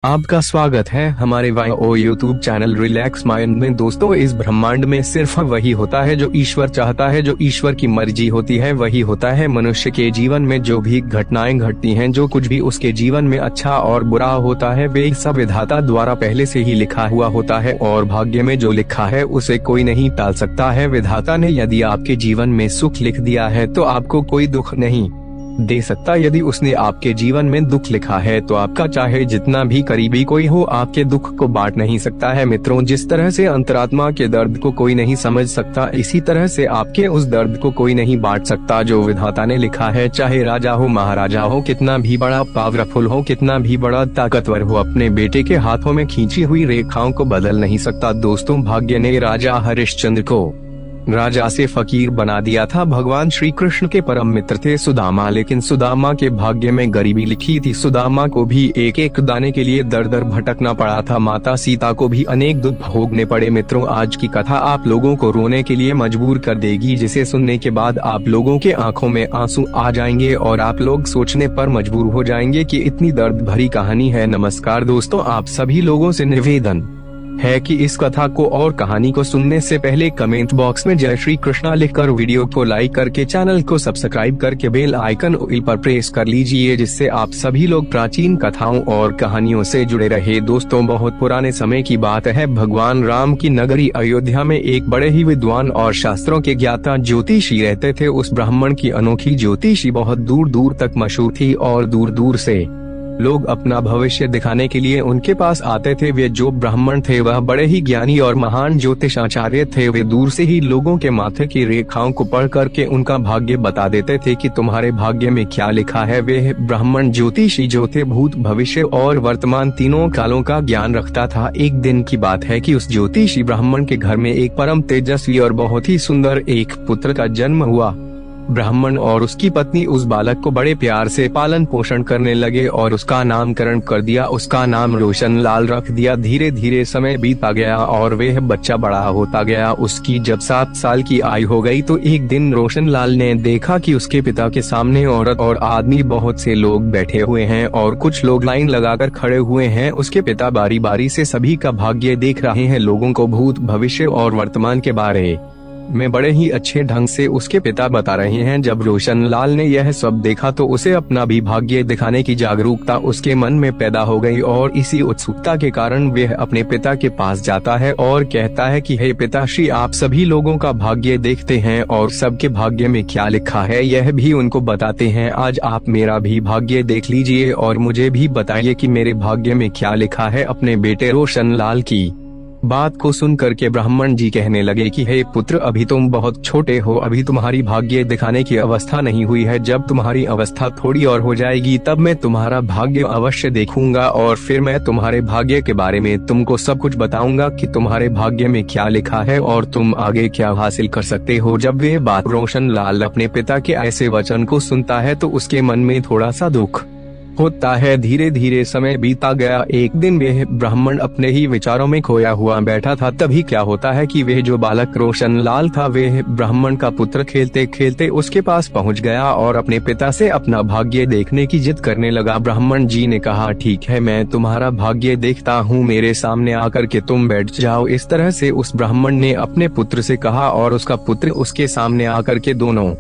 आपका स्वागत है हमारे वाईओ यूट्यूब चैनल रिलैक्स माइंड में। दोस्तों, इस ब्रह्मांड में सिर्फ वही होता है जो ईश्वर चाहता है, जो ईश्वर की मर्जी होती है वही होता है। मनुष्य के जीवन में जो भी घटनाएं घटती हैं, जो कुछ भी उसके जीवन में अच्छा और बुरा होता है, वे सब विधाता द्वारा पहले से ही लिखा हुआ होता है और भाग्य में जो लिखा है उसे कोई नहीं टाल सकता है। विधाता ने यदि आपके जीवन में सुख लिख दिया है तो आपको कोई दुख नहीं दे सकता। यदि उसने आपके जीवन में दुख लिखा है तो आपका चाहे जितना भी करीबी कोई हो, आपके दुख को बांट नहीं सकता है। मित्रों, जिस तरह से अंतरात्मा के दर्द को कोई नहीं समझ सकता, इसी तरह से आपके उस दर्द को कोई नहीं बांट सकता जो विधाता ने लिखा है। चाहे राजा हो, महाराजा हो, कितना भी बड़ा पावरफुल हो, कितना भी बड़ा ताकतवर हो, अपने बेटे के हाथों में खींची हुई रेखाओं को बदल नहीं सकता। दोस्तों, भाग्य ने राजा हरिश्चंद्र को राजा से फकीर बना दिया था। भगवान श्री कृष्ण के परम मित्र थे सुदामा, लेकिन सुदामा के भाग्य में गरीबी लिखी थी। सुदामा को भी एक एक दाने के लिए दर दर भटकना पड़ा था। माता सीता को भी अनेक दुख भोगने पड़े। मित्रों, आज की कथा आप लोगों को रोने के लिए मजबूर कर देगी, जिसे सुनने के बाद आप लोगों के आंखों में आंसू आ जाएंगे और आप लोग सोचने पर मजबूर हो जाएंगे कि इतनी दर्द भरी कहानी है। नमस्कार दोस्तों, आप सभी लोगों से निवेदन है कि इस कथा को और कहानी को सुनने से पहले कमेंट बॉक्स में जय श्री कृष्णा लिखकर वीडियो को लाइक करके चैनल को सब्सक्राइब करके बेल आइकन ऑल पर प्रेस कर लीजिए, जिससे आप सभी लोग प्राचीन कथाओं और कहानियों से जुड़े रहे। दोस्तों, बहुत पुराने समय की बात है। भगवान राम की नगरी अयोध्या में एक बड़े ही विद्वान और शास्त्रों के ज्ञाता ज्योतिषी रहते थे। उस ब्राह्मण की अनोखी ज्योतिषी बहुत दूर दूर तक मशहूर थी और दूर दूर से लोग अपना भविष्य दिखाने के लिए उनके पास आते थे। वे जो ब्राह्मण थे वह बड़े ही ज्ञानी और महान ज्योतिषाचार्य थे। वे दूर से ही लोगों के माथे की रेखाओं को पढ़ करके उनका भाग्य बता देते थे कि तुम्हारे भाग्य में क्या लिखा है। वे ब्राह्मण ज्योतिषी जो थे भूत, भविष्य और वर्तमान तीनों कालों का ज्ञान रखता था। एक दिन की बात है कि उस ज्योतिषी ब्राह्मण के घर में एक परम तेजस्वी और बहुत ही सुंदर एक पुत्र का जन्म हुआ। ब्राह्मण और उसकी पत्नी उस बालक को बड़े प्यार से पालन पोषण करने लगे और उसका नामकरण कर दिया। उसका नाम रोशन लाल रख दिया। धीरे धीरे समय बीता गया और वह बच्चा बड़ा होता गया। उसकी जब 7 साल की आयु हो गई तो एक दिन रोशन लाल ने देखा कि उसके पिता के सामने औरत और आदमी बहुत से लोग बैठे हुए हैं और कुछ लोग लाइन लगाकर खड़े हुए हैं। उसके पिता बारी बारी से सभी का भाग्य देख रहे हैं। लोगों को भूत, भविष्य और वर्तमान के बारे में बड़े ही अच्छे ढंग से उसके पिता बता रहे हैं। जब रोशन लाल ने यह सब देखा तो उसे अपना भी भाग्य दिखाने की जागरूकता उसके मन में पैदा हो गई और इसी उत्सुकता के कारण वह अपने पिता के पास जाता है और कहता है कि हे पिताश्री, आप सभी लोगों का भाग्य देखते हैं और सबके भाग्य में क्या लिखा है यह भी उनको बताते हैं। आज आप मेरा भी भाग्य देख लीजिए और मुझे भी बताइए कि मेरे भाग्य में क्या लिखा है। अपने बेटे रोशन लाल की बात को सुन करके ब्राह्मण जी कहने लगे कि हे पुत्र, अभी तुम बहुत छोटे हो, अभी तुम्हारी भाग्य दिखाने की अवस्था नहीं हुई है। जब तुम्हारी अवस्था थोड़ी और हो जाएगी तब मैं तुम्हारा भाग्य अवश्य देखूंगा और फिर मैं तुम्हारे भाग्य के बारे में तुमको सब कुछ बताऊंगा कि तुम्हारे भाग्य में क्या लिखा है और तुम आगे क्या हासिल कर सकते हो। जब वह बात रोशन लाल अपने पिता के ऐसे वचन को सुनता है तो उसके मन में थोड़ा सा दुख होता है। धीरे धीरे समय बीता गया। एक दिन वह ब्राह्मण अपने ही विचारों में खोया हुआ बैठा था। तभी क्या होता है कि वह जो बालक रोशन लाल था, वह ब्राह्मण का पुत्र खेलते खेलते उसके पास पहुंच गया और अपने पिता से अपना भाग्य देखने की जिद करने लगा। ब्राह्मण जी ने कहा, ठीक है, मैं तुम्हारा भाग्य देखता हूँ, मेरे सामने आकर के तुम बैठ जाओ। इस तरह से उस ब्राह्मण ने अपने पुत्र से कहा और उसका पुत्र उसके सामने आकर के दोनों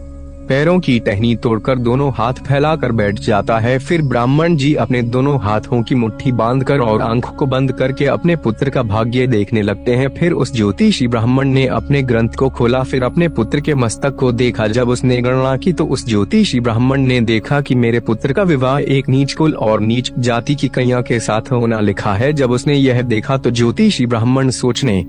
पैरों की टहनी तोड़कर दोनों हाथ फैलाकर बैठ जाता है। फिर ब्राह्मण जी अपने दोनों हाथों की मुट्ठी बांधकर और आंखों को बंद करके अपने पुत्र का भाग्य देखने लगते हैं। फिर उस ज्योतिषी ब्राह्मण ने अपने ग्रंथ को खोला, फिर अपने पुत्र के मस्तक को देखा। जब उसने गणना की तो उस ज्योतिषी ब्राह्मण ने देखा कि मेरे पुत्र का विवाह एक नीच कुल और नीच जाति की कन्या के साथ होना लिखा है। जब उसने यह देखा तो ज्योतिषी ब्राह्मण सोचने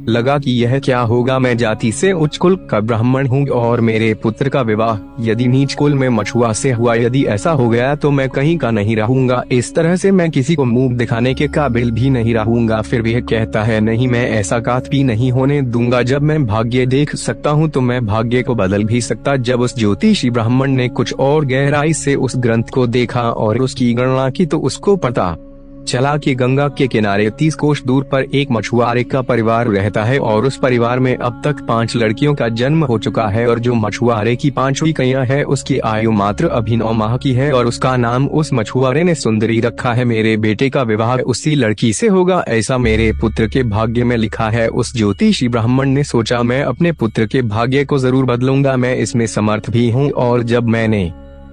लगा कि यह क्या होगा, मैं जाति से उच्च कुल का ब्राह्मण हूँ और मेरे पुत्र का विवाह यदि नीच कुल में मछुआ से हुआ, यदि ऐसा हो गया तो मैं कहीं का नहीं रहूंगा। इस तरह से मैं किसी को मुंह दिखाने के काबिल भी नहीं रहूंगा। फिर वह कहता है, नहीं, मैं ऐसा कात भी नहीं होने दूंगा। जब मैं भाग्य देख सकता हूँ तो मैं भाग्य को बदल भी सकता। जब उस ज्योतिषी ब्राह्मण ने कुछ और गहराई से उस ग्रंथ को देखा और उसकी गणना की तो उसको पता चला कि गंगा के किनारे 30 कोस दूर पर एक मछुआरे का परिवार रहता है और उस परिवार में अब तक 5 लड़कियों का जन्म हो चुका है और जो मछुआरे की 5वीं कन्या है उसकी आयु मात्र अभी 9 माह की है और उसका नाम उस मछुआरे ने सुंदरी रखा है। मेरे बेटे का विवाह उसी लड़की से होगा, ऐसा मेरे पुत्र के भाग्य में लिखा है। उस ज्योतिषी ब्राह्मण ने सोचा, मैं अपने पुत्र के भाग्य को जरूर बदलूंगा, मैं इसमें समर्थ भी हूँ और जब मैंने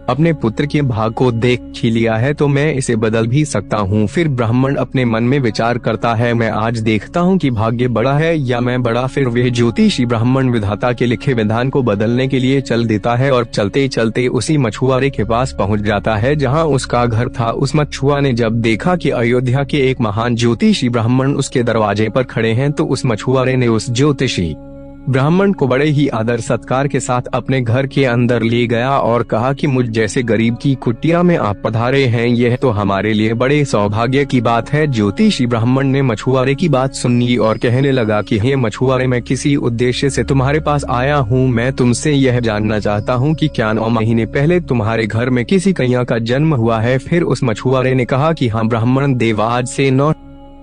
अपने पुत्र के भाग को देख ही लिया है तो मैं इसे बदल भी सकता हूँ। फिर ब्राह्मण अपने मन में विचार करता है, मैं आज देखता हूँ कि भाग्य बड़ा है या मैं बड़ा। फिर वह ज्योतिषी ब्राह्मण विधाता के लिखे विधान को बदलने के लिए चल देता है और चलते चलते उसी मछुआरे के पास पहुँच जाता है जहाँ उसका घर था। उस मछुआ ने जब देखा कि अयोध्या के एक महान ज्योतिषी ब्राह्मण उसके दरवाजे पर खड़े हैं तो उस मछुआरे ने उस ज्योतिषी ब्राह्मण को बड़े ही आदर सत्कार के साथ अपने घर के अंदर ले गया और कहा कि मुझ जैसे गरीब की कुटिया में आप पधारे हैं, यह तो हमारे लिए बड़े सौभाग्य की बात है। ज्योतिषी ब्राह्मण ने मछुआरे की बात सुनी और कहने लगा कि हे मछुआरे, मैं किसी उद्देश्य से तुम्हारे पास आया हूँ। मैं तुमसे यह जानना चाहता हूँ कि क्या 9 महीने पहले तुम्हारे घर में किसी कन्या का जन्म हुआ है। फिर उस मछुआरे ने कहा कि हाँ ब्राह्मण देव, आज से 9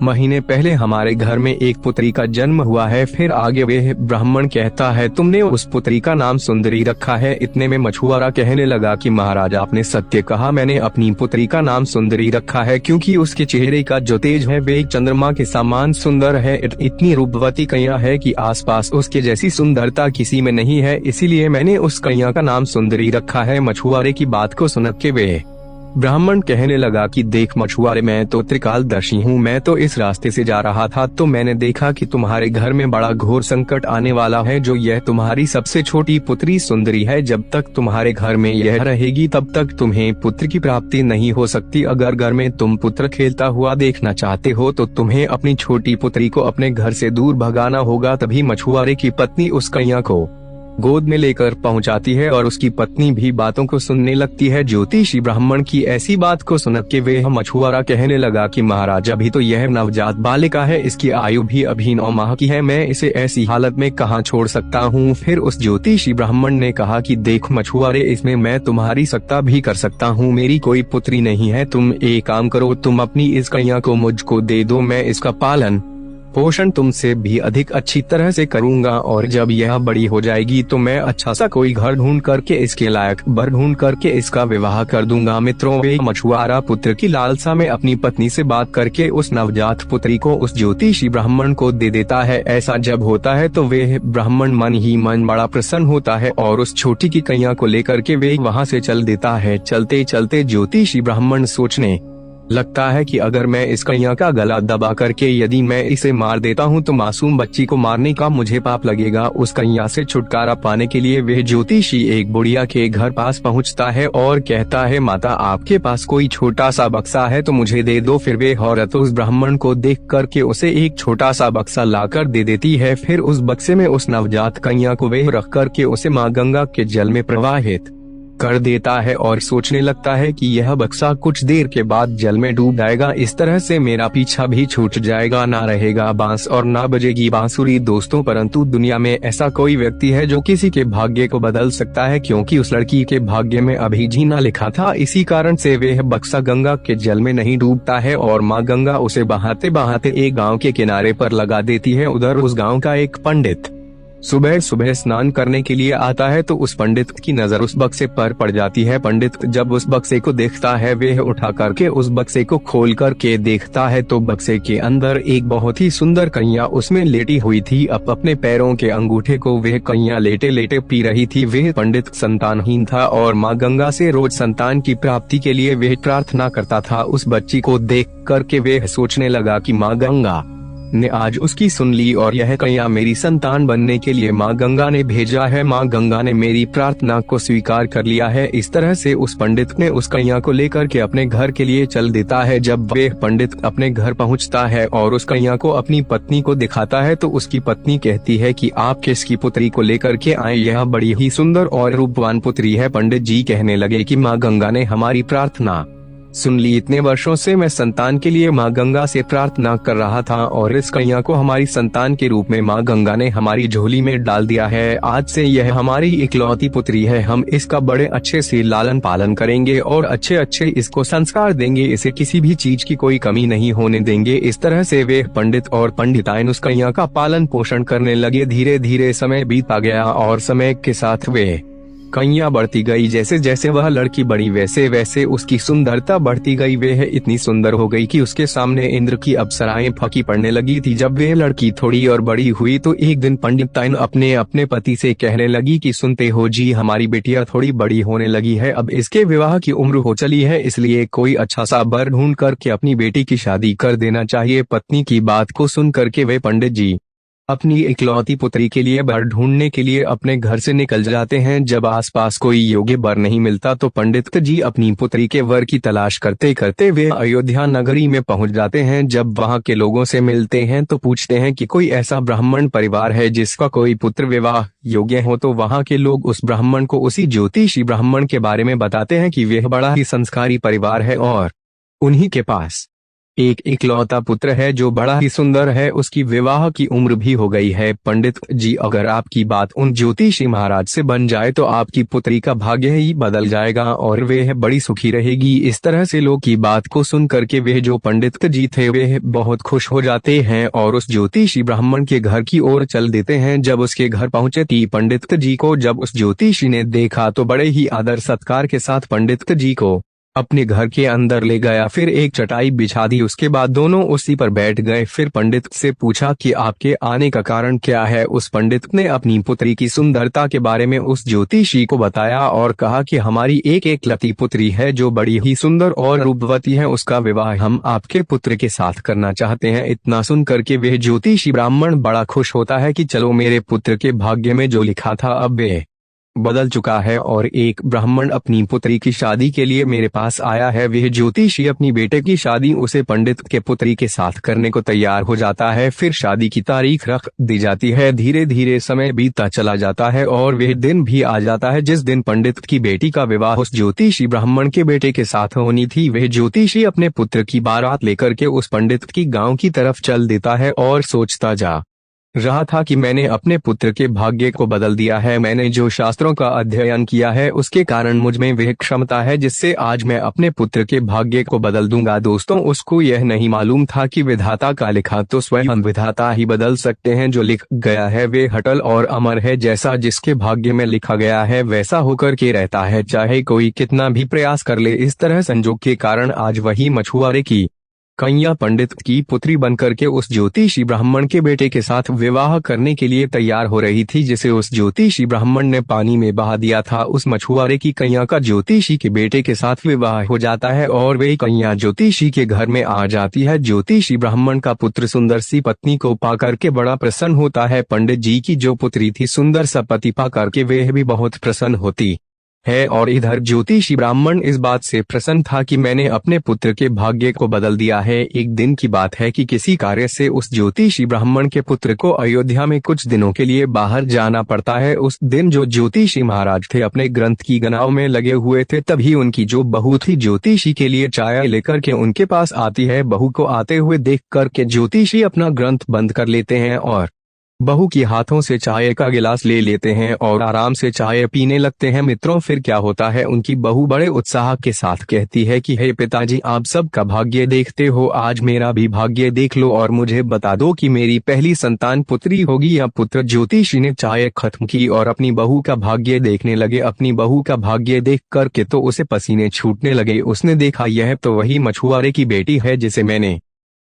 महीने पहले हमारे घर में एक पुत्री का जन्म हुआ है। फिर आगे वह ब्राह्मण कहता है, तुमने उस पुत्री का नाम सुंदरी रखा है। इतने में मछुआरा कहने लगा कि महाराज, आपने सत्य कहा, मैंने अपनी पुत्री का नाम सुंदरी रखा है क्योंकि उसके चेहरे का जो तेज है वे चंद्रमा के समान सुंदर है। इतनी रूपवती कन्या है कि आसपास उसके जैसी सुंदरता किसी में नहीं है, इसीलिए मैंने उस कन्या का नाम सुंदरी रखा है। मछुआरे की बात को सुन के वे ब्राह्मण कहने लगा कि देख मछुआरे, मैं तो त्रिकालदर्शी हूँ, मैं तो इस रास्ते से जा रहा था तो मैंने देखा कि तुम्हारे घर में बड़ा घोर संकट आने वाला है। जो यह तुम्हारी सबसे छोटी पुत्री सुंदरी है, जब तक तुम्हारे घर में यह रहेगी तब तक तुम्हें पुत्र की प्राप्ति नहीं हो सकती। अगर घर में तुम पुत्र खेलता हुआ देखना चाहते हो तो तुम्हें अपनी छोटी पुत्री को अपने घर से दूर भगाना होगा। तभी मछुआरे की पत्नी उस कन्या को गोद में लेकर पहुंचाती है और उसकी पत्नी भी बातों को सुनने लगती है। ज्योतिषी ब्राह्मण की ऐसी बात को सुन के वह मछुआरा कहने लगा कि महाराज, अभी तो यह नवजात बालिका है, इसकी आयु भी अभी 9 माह की है, मैं इसे ऐसी हालत में कहाँ छोड़ सकता हूँ। फिर उस ज्योतिषी ब्राह्मण ने कहा कि देख मछुआरे, इसमें मैं तुम्हारी सत्ता भी कर सकता हूँ, मेरी कोई पुत्री नहीं है। तुम एक काम करो, तुम अपनी इस कन्या को मुझको दे दो, मैं इसका पालन पोषण तुमसे भी अधिक अच्छी तरह से करूंगा और जब यह बड़ी हो जाएगी तो मैं अच्छा सा कोई घर ढूंढ करके इसके लायक बर ढूंढ करके इसका विवाह कर दूंगा। मित्रों, वे मछुआरा पुत्र की लालसा में अपनी पत्नी से बात करके उस नवजात पुत्री को उस ज्योतिषी ब्राह्मण को दे देता है। ऐसा जब होता है तो वे ब्राह्मण मन ही मन बड़ा प्रसन्न होता है और उस छोटी की कन्या को लेकर के वे वहाँ से चल देता है। चलते चलते ज्योतिषी ब्राह्मण सोचने लगता है कि अगर मैं इस कन्या का गला दबा करके यदि मैं इसे मार देता हूँ तो मासूम बच्ची को मारने का मुझे पाप लगेगा। उस कन्या से छुटकारा पाने के लिए वह ज्योतिषी एक बुढ़िया के घर पास पहुँचता है और कहता है, माता, आपके पास कोई छोटा सा बक्सा है तो मुझे दे दो। फिर वे औरत उस ब्राह्मण को देख करके उसे एक छोटा सा बक्सा लाकर दे देती है। फिर उस बक्से में उस नवजात कन्या को वे रख करके उसे माँ गंगा के जल में प्रवाहित कर देता है और सोचने लगता है कि यह बक्सा कुछ देर के बाद जल में डूब जाएगा, इस तरह से मेरा पीछा भी छूट जाएगा, ना रहेगा बांस और ना बजेगी बांसुरी। दोस्तों, परंतु दुनिया में ऐसा कोई व्यक्ति है जो किसी के भाग्य को बदल सकता है, क्योंकि उस लड़की के भाग्य में अभी जीना लिखा था। इसी कारण से वह बक्सा गंगा के जल में नहीं डूबता है और माँ गंगा उसे बहाते बहाते एक गाँव के किनारे पर लगा देती है। उधर उस गाँव का एक पंडित सुबह सुबह स्नान करने के लिए आता है तो उस पंडित की नजर उस बक्से पर पड़ जाती है। पंडित जब उस बक्से को देखता है वह उठा करके उस बक्से को खोल करके देखता है तो बक्से के अंदर एक बहुत ही सुंदर कन्या उसमें लेटी हुई थी। अब अपने पैरों के अंगूठे को वह कन्या लेटे लेटे पी रही थी। वह पंडित संतानहीन था और माँ गंगा से रोज संतान की प्राप्ति के लिए वह प्रार्थना करता था। उस बच्ची को देख करके वह सोचने लगा कि माँ गंगा ने आज उसकी सुन ली और यह कन्या मेरी संतान बनने के लिए माँ गंगा ने भेजा है। माँ गंगा ने मेरी प्रार्थना को स्वीकार कर लिया है। इस तरह से उस पंडित ने उस कन्या को लेकर के अपने घर के लिए चल देता है। जब वह पंडित अपने घर पहुँचता है और उस कन्या को अपनी पत्नी को दिखाता है तो उसकी पत्नी कहती है कि आप किसकी पुत्री को लेकर के आए, यह बड़ी ही सुंदर और रूपवान पुत्री है। पंडित जी कहने लगे कि माँ गंगा ने हमारी प्रार्थना सुन ली, इतने वर्षों से मैं संतान के लिए माँ गंगा से प्रार्थना कर रहा था और इस कन्या को हमारी संतान के रूप में माँ गंगा ने हमारी झोली में डाल दिया है। आज से यह हमारी इकलौती पुत्री है। हम इसका बड़े अच्छे से लालन पालन करेंगे और अच्छे अच्छे इसको संस्कार देंगे। इसे किसी भी चीज की कोई कमी नहीं होने देंगे। इस तरह से वे पंडित और पंडिताइन उस कन्या का पालन पोषण करने लगे। धीरे धीरे समय बीता गया और समय के साथ वे कन्या बढ़ती गई। जैसे जैसे वह लड़की बढ़ी वैसे वैसे उसकी सुंदरता बढ़ती गई। वह इतनी सुंदर हो गई कि उसके सामने इंद्र की अप्सराएं फीकी पड़ने लगी थी। जब वह लड़की थोड़ी और बड़ी हुई तो एक दिन पंडिताइन अपने अपने पति से कहने लगी कि सुनते हो जी, हमारी बेटियां थोड़ी बड़ी होने लगी है, अब इसके विवाह की उम्र हो चली है, इसलिए कोई अच्छा सा वर ढूंढ करके अपनी बेटी की शादी कर देना चाहिए। पत्नी की बात को सुन करके वे पंडित जी अपनी इकलौती पुत्री के लिए वर ढूंढने के लिए अपने घर से निकल जाते हैं। जब आसपास कोई योग्य वर नहीं मिलता तो पंडित जी अपनी पुत्री के वर की तलाश करते करते वे अयोध्या नगरी में पहुंच जाते हैं। जब वहां के लोगों से मिलते हैं तो पूछते हैं कि कोई ऐसा ब्राह्मण परिवार है जिसका कोई पुत्र विवाह योग्य हो। तो वहां के लोग उस ब्राह्मण को उसी ज्योतिषी ब्राह्मण के बारे में बताते हैं कि वह बड़ा ही संस्कारी परिवार है और उन्हीं के पास एक इकलौता पुत्र है जो बड़ा ही सुंदर है, उसकी विवाह की उम्र भी हो गई है। पंडित जी, अगर आपकी बात उन ज्योतिषी महाराज से बन जाए तो आपकी पुत्री का भाग्य ही बदल जाएगा और वह बड़ी सुखी रहेगी। इस तरह से लोग की बात को सुन करके वे जो पंडित जी थे वे बहुत खुश हो जाते हैं और उस ज्योतिषी ब्राह्मण के घर की ओर चल देते हैं। जब उसके घर पहुंचे थी पंडित जी को जब उस ज्योतिषी ने देखा तो बड़े ही आदर सत्कार के साथ पंडित जी को अपने घर के अंदर ले गया। फिर एक चटाई बिछा दी, उसके बाद दोनों उसी पर बैठ गए। फिर पंडित से पूछा कि आपके आने का कारण क्या है। उस पंडित ने अपनी पुत्री की सुंदरता के बारे में उस ज्योतिषी को बताया और कहा कि हमारी एक एकलौती पुत्री है जो बड़ी ही सुंदर और रूपवती है, उसका विवाह हम आपके पुत्र के साथ करना चाहते हैं। इतना सुन करके वह ज्योतिषी ब्राह्मण बड़ा खुश होता है कि चलो, मेरे पुत्र के भाग्य में जो लिखा था अब वे बदल चुका है और एक ब्राह्मण अपनी पुत्री की शादी के लिए मेरे पास आया है। वह ज्योतिषी अपनी बेटे की शादी उसे पंडित के पुत्री के साथ करने को तैयार हो जाता है। फिर शादी की तारीख रख दी जाती है। धीरे धीरे समय बीतता चला जाता है और वह दिन भी आ जाता है जिस दिन पंडित की बेटी का विवाह उस ज्योतिषी ब्राह्मण के बेटे के साथ होनी थी। वह ज्योतिषी अपने पुत्र की बारात लेकर के उस पंडित की गाँव की तरफ चल देता है और सोचता जा रहा था कि मैंने अपने पुत्र के भाग्य को बदल दिया है। मैंने जो शास्त्रों का अध्ययन किया है उसके कारण मुझ में वह क्षमता है जिससे आज मैं अपने पुत्र के भाग्य को बदल दूंगा। दोस्तों, उसको यह नहीं मालूम था कि विधाता का लिखा तो स्वयं विधाता ही बदल सकते हैं। जो लिख गया है वे अटल और अमर है। जैसा जिसके भाग्य में लिखा गया है वैसा होकर के रहता है, चाहे कोई कितना भी प्रयास कर ले। इस तरह संजोग के कारण आज वही मछुआरे की कन्या पंडित की पुत्री बनकर के उस ज्योतिषी ब्राह्मण के बेटे के साथ विवाह करने के लिए तैयार हो रही थी, जिसे उस ज्योतिषी ब्राह्मण ने पानी में बहा दिया था। उस मछुआरे की कन्या का ज्योतिषी के बेटे के साथ विवाह हो जाता है और वे कन्या ज्योतिषी के घर में आ जाती है। ज्योतिषी ब्राह्मण का पुत्र सुंदर सी पत्नी को पाकर के बड़ा प्रसन्न होता है। पंडित जी की जो पुत्री थी सुंदर सा पति पाकर के वह भी बहुत प्रसन्न होती है और इधर ज्योतिषी ब्राह्मण इस बात से प्रसन्न था कि मैंने अपने पुत्र के भाग्य को बदल दिया है। एक दिन की बात है कि किसी कार्य से उस ज्योतिषी ब्राह्मण के पुत्र को अयोध्या में कुछ दिनों के लिए बाहर जाना पड़ता है। उस दिन जो ज्योतिषी महाराज थे अपने ग्रंथ की गणनाओं में लगे हुए थे, तभी उनकी जो बहू थी ज्योतिषी के लिए चाय लेकर के उनके पास आती है। बहू को आते हुए देख करके ज्योतिषी अपना ग्रंथ बंद कर लेते हैं और बहू की हाथों से चाय का गिलास ले लेते हैं और आराम से चाय पीने लगते हैं। मित्रों, फिर क्या होता है, उनकी बहू बड़े उत्साह के साथ कहती है कि हे पिताजी, आप सबका भाग्य देखते हो, आज मेरा भी भाग्य देख लो और मुझे बता दो कि मेरी पहली संतान पुत्री होगी या पुत्र। ज्योतिषी ने चाय खत्म की और अपनी बहू का भाग्य देखने लगे। अपनी बहू का भाग्य देख करके तो उसे पसीने छूटने लगे। उसने देखा यह तो वही मछुआरे की बेटी है जिसे मैंने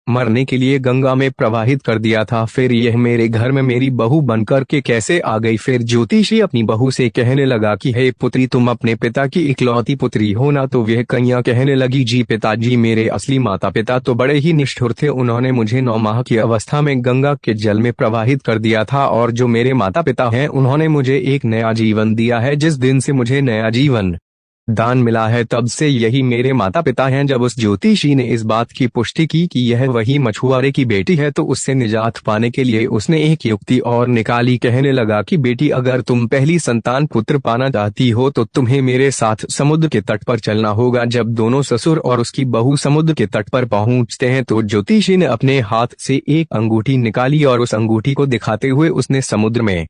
मरने के लिए गंगा में प्रवाहित कर दिया था। फिर यह मेरे घर में मेरी बहू बनकर के कैसे आ गई। फिर ज्योतिषी अपनी बहू से कहने लगा कि हे पुत्री, तुम अपने पिता की इकलौती पुत्री हो ना। तो वह कन्या कहने लगी, जी पिताजी, मेरे असली माता पिता तो बड़े ही निष्ठुर थे। उन्होंने मुझे 9 माह की अवस्था में गंगा के जल में प्रवाहित कर दिया था और जो मेरे माता पिता हैं उन्होंने मुझे एक नया जीवन दिया है। जिस दिन से मुझे नया जीवन दान मिला है, तब से यही मेरे माता पिता हैं। जब उस ज्योतिषी ने इस बात की पुष्टि की कि यह वही मछुआरे की बेटी है, तो उससे निजात पाने के लिए उसने एक युक्ति और निकाली। कहने लगा कि बेटी, अगर तुम पहली संतान पुत्र पाना चाहती हो तो तुम्हें मेरे साथ समुद्र के तट पर चलना होगा। जब दोनों ससुर और उसकी बहू समुद्र के तट पर पहुंचते हैं तो ज्योतिषी ने अपने हाथ से एक अंगूठी निकाली और उस अंगूठी को दिखाते हुए उसने समुद्र में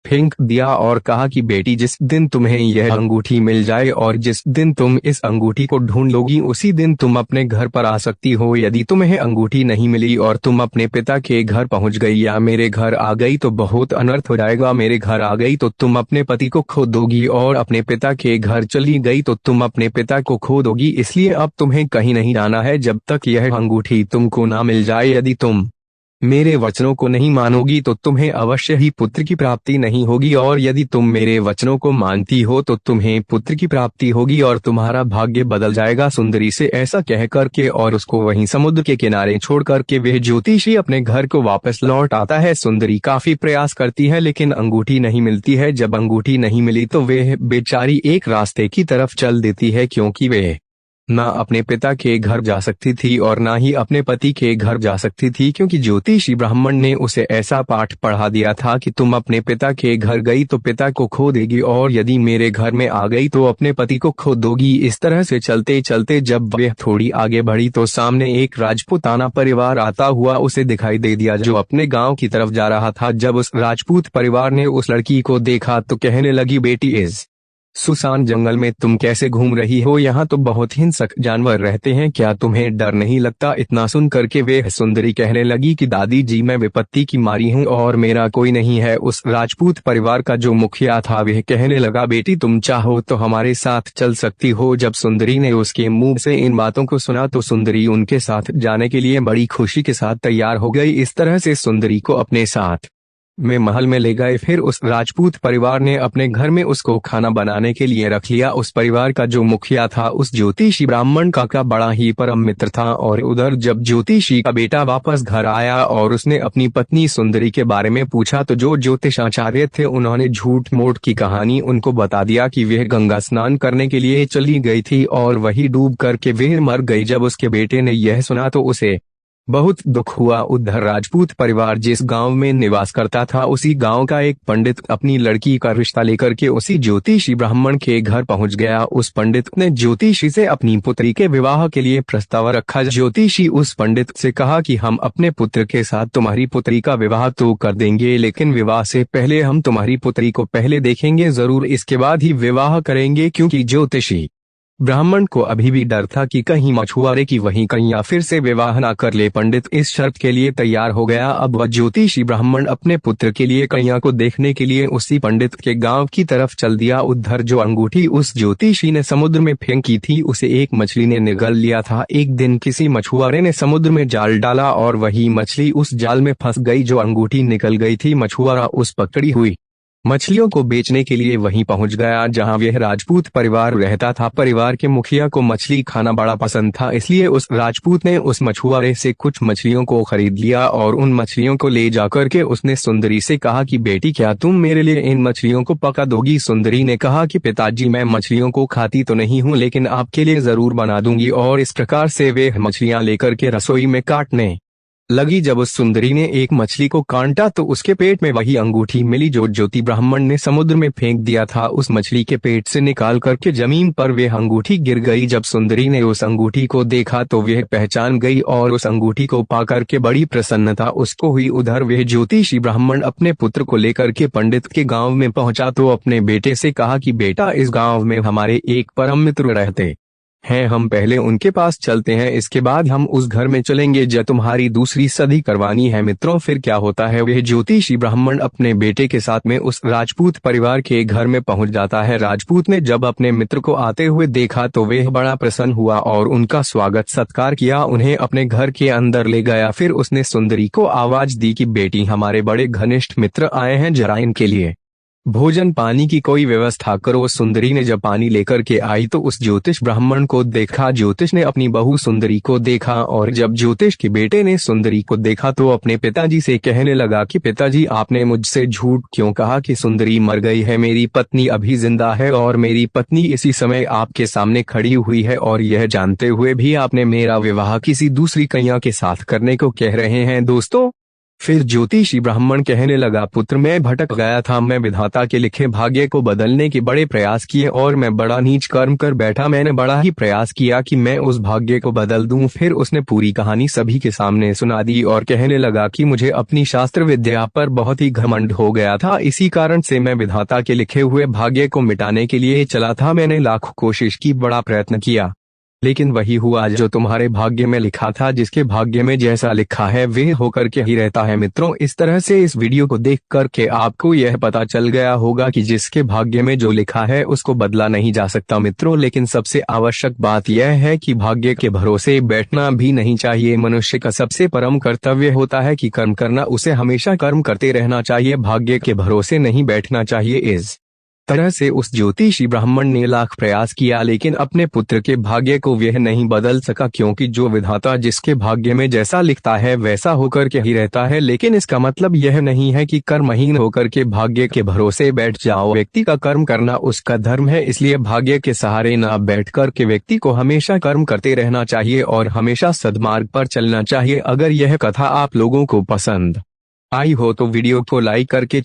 फेंक दिया और कहा कि बेटी, जिस दिन तुम्हें यह अंगूठी मिल जाए और जिस दिन तुम इस अंगूठी को ढूंढ लोगी उसी दिन तुम अपने घर पर आ सकती हो। यदि तुम्हें अंगूठी नहीं मिली और तुम अपने पिता के घर पहुंच गई या मेरे घर आ गई तो बहुत अनर्थ हो जाएगा। मेरे घर आ गई तो तुम अपने पति को खो दोगी और अपने पिता के घर चली गई तो तुम अपने पिता को खो दोगी। इसलिए अब तुम्हें कहीं नहीं जाना है जब तक यह अंगूठी तुमको ना मिल जाए। यदि तुम मेरे वचनों को नहीं मानोगी तो तुम्हें अवश्य ही पुत्र की प्राप्ति नहीं होगी, और यदि तुम मेरे वचनों को मानती हो तो तुम्हें पुत्र की प्राप्ति होगी और तुम्हारा भाग्य बदल जाएगा। सुंदरी से ऐसा कह करके और उसको वहीं समुद्र के किनारे छोड़ करके वह ज्योतिषी अपने घर को वापस लौट आता है। सुंदरी काफी प्रयास करती है लेकिन अंगूठी नहीं मिलती है। जब अंगूठी नहीं मिली तो वह बेचारी एक रास्ते की तरफ चल देती है, क्योंकि वह ना अपने पिता के घर जा सकती थी और ना ही अपने पति के घर जा सकती थी, क्योंकि ज्योतिषी ब्राह्मण ने उसे ऐसा पाठ पढ़ा दिया था कि तुम अपने पिता के घर गई तो पिता को खो देगी और यदि मेरे घर में आ गई तो अपने पति को खो दोगी। इस तरह से चलते चलते जब वह थोड़ी आगे बढ़ी तो सामने एक राजपूताना परिवार आता हुआ उसे दिखाई दे दिया जो अपने गाँव की तरफ जा रहा था। जब उस राजपूत परिवार ने उस लड़की को देखा तो कहने लगी, बेटी, इस सुसान जंगल में तुम कैसे घूम रही हो? यहाँ तो बहुत हिंसक जानवर रहते हैं, क्या तुम्हें डर नहीं लगता? इतना सुन करके वे सुंदरी कहने लगी कि दादी जी, मैं विपत्ति की मारी हूँ और मेरा कोई नहीं है। उस राजपूत परिवार का जो मुखिया था वह कहने लगा, बेटी, तुम चाहो तो हमारे साथ चल सकती हो। जब सुंदरी ने उसके मुंह से इन बातों को सुना तो सुंदरी उनके साथ जाने के लिए बड़ी खुशी के साथ तैयार हो गई। इस तरह से सुंदरी को अपने साथ में महल में ले गए। फिर उस राजपूत परिवार ने अपने घर में उसको खाना बनाने के लिए रख लिया। उस परिवार का जो मुखिया था उस ज्योतिषी ब्राह्मण का बड़ा ही परम मित्र था। और उधर जब ज्योतिषी का बेटा वापस घर आया और उसने अपनी पत्नी सुंदरी के बारे में पूछा तो जो ज्योतिषाचार्य थे उन्होंने झूठ मूठ की कहानी उनको बता दिया कि वह गंगा स्नान करने के लिए चली गई थी और वही डूब करके वह मर गई। जब उसके बेटे ने यह सुना तो उसे बहुत दुख हुआ। उधर राजपूत परिवार जिस गांव में निवास करता था उसी गांव का एक पंडित अपनी लड़की का रिश्ता लेकर के उसी ज्योतिषी ब्राह्मण के घर पहुंच गया। उस पंडित ने ज्योतिषी से अपनी पुत्री के विवाह के लिए प्रस्ताव रखा। ज्योतिषी उस पंडित से कहा कि हम अपने पुत्र के साथ तुम्हारी पुत्री का विवाह तो कर देंगे, लेकिन विवाह से पहले हम तुम्हारी पुत्री को पहले देखेंगे जरूर, इसके बाद ही विवाह करेंगे। क्योंकि ज्योतिषी ब्राह्मण को अभी भी डर था कि कहीं मछुआरे की वही कन्या फिर से विवाह न कर ले। पंडित इस शर्त के लिए तैयार हो गया। अब वह ज्योतिषी ब्राह्मण अपने पुत्र के लिए कन्या को देखने के लिए उसी पंडित के गांव की तरफ चल दिया। उधर जो अंगूठी उस ज्योतिषी ने समुद्र में फेंकी थी उसे एक मछली ने निगल लिया था। एक दिन किसी मछुआरे ने समुद्र में जाल डाला और वही मछली उस जाल में फंस गई। जो अंगूठी निकल गई थी मछुआरा उस पकड़ी हुई मछलियों को बेचने के लिए वहीं पहुंच गया जहां वह राजपूत परिवार रहता था। परिवार के मुखिया को मछली खाना बड़ा पसंद था, इसलिए उस राजपूत ने उस मछुआरे से कुछ मछलियों को खरीद लिया और उन मछलियों को ले जाकर के उसने सुंदरी से कहा कि बेटी, क्या तुम मेरे लिए इन मछलियों को पका दोगी? सुंदरी ने कहा कि पिताजी, मैं मछलियों को खाती तो नहीं हूँ लेकिन आपके लिए जरूर बना दूंगी। और इस प्रकार से वे मछलियां लेकर के रसोई में काटने लगी। जब उस सुंदरी ने एक मछली को काटा तो उसके पेट में वही अंगूठी मिली जो ज्योति ब्राह्मण ने समुद्र में फेंक दिया था। उस मछली के पेट से निकाल करके जमीन पर वह अंगूठी गिर गई। जब सुंदरी ने उस अंगूठी को देखा तो वह पहचान गई और उस अंगूठी को पाकर के बड़ी प्रसन्नता उसको हुई। उधर वह ज्योतिषी ब्राह्मण अपने पुत्र को लेकर के पंडित के गाँव में पहुंचा तो अपने बेटे से कहा कि बेटा, इस गाँव में हमारे एक परम मित्र रहते हैं, हम पहले उनके पास चलते हैं, इसके बाद हम उस घर में चलेंगे जब तुम्हारी दूसरी सदी करवानी है। मित्रों, फिर क्या होता है, वह ज्योतिषी ब्राह्मण अपने बेटे के साथ में उस राजपूत परिवार के घर में पहुंच जाता है। राजपूत ने जब अपने मित्र को आते हुए देखा तो वह बड़ा प्रसन्न हुआ और उनका स्वागत सत्कार किया, उन्हें अपने घर के अंदर ले गया। फिर उसने सुंदरी को आवाज दी कि बेटी, हमारे बड़े घनिष्ठ मित्र आए हैं, जरा इनके लिए भोजन पानी की कोई व्यवस्था करो। सुंदरी ने जब पानी लेकर के आई तो उस ज्योतिष ब्राह्मण को देखा। ज्योतिष ने अपनी बहू सुंदरी को देखा और जब ज्योतिष के बेटे ने सुंदरी को देखा तो अपने पिताजी से कहने लगा कि पिताजी, आपने मुझसे झूठ क्यों कहा कि सुंदरी मर गई है? मेरी पत्नी अभी जिंदा है और मेरी पत्नी इसी समय आपके सामने खड़ी हुई है, और यह जानते हुए भी आपने मेरा विवाह किसी दूसरी कन्या के साथ करने को कह रहे हैं। दोस्तों, फिर ज्योतिषी ब्राह्मण कहने लगा, पुत्र, मैं भटक गया था। मैं विधाता के लिखे भाग्य को बदलने के बड़े प्रयास किए और मैं बड़ा नीच कर्म कर बैठा। मैंने बड़ा ही प्रयास किया कि मैं उस भाग्य को बदल दूं। फिर उसने पूरी कहानी सभी के सामने सुना दी और कहने लगा कि मुझे अपनी शास्त्र विद्या पर बहुत ही घमंड हो गया था। इसी कारण से मैं विधाता के लिखे हुए भाग्य को मिटाने के लिए चला था। मैंने लाखों कोशिश की, बड़ा प्रयत्न किया, लेकिन वही हुआ जो तुम्हारे भाग्य में लिखा था। जिसके भाग्य में जैसा लिखा है वह होकर के ही रहता है। मित्रों, इस तरह से इस वीडियो को देख करके आपको यह पता चल गया होगा कि जिसके भाग्य में जो लिखा है उसको बदला नहीं जा सकता। मित्रों, लेकिन सबसे आवश्यक बात यह है कि भाग्य के भरोसे बैठना भी नहीं चाहिए। मनुष्य का सबसे परम कर्तव्य होता है कि कर्म करना, उसे हमेशा कर्म करते रहना चाहिए, भाग्य के भरोसे नहीं बैठना चाहिए। इस तरह से उस ज्योतिषी ब्राह्मण ने लाख प्रयास किया लेकिन अपने पुत्र के भाग्य को वह नहीं बदल सका, क्योंकि जो विधाता जिसके भाग्य में जैसा लिखता है वैसा होकर के ही रहता है। लेकिन इसका मतलब यह नहीं है कि कर्महीन होकर के भाग्य के भरोसे बैठ जाओ। व्यक्ति का कर्म करना उसका धर्म है, इसलिए भाग्य के सहारे न बैठ कर के व्यक्ति को हमेशा कर्म करते रहना चाहिए और हमेशा सद्मार्ग पर चलना चाहिए। अगर यह कथा आप लोगों को पसंद आई हो तो वीडियो को लाइक करके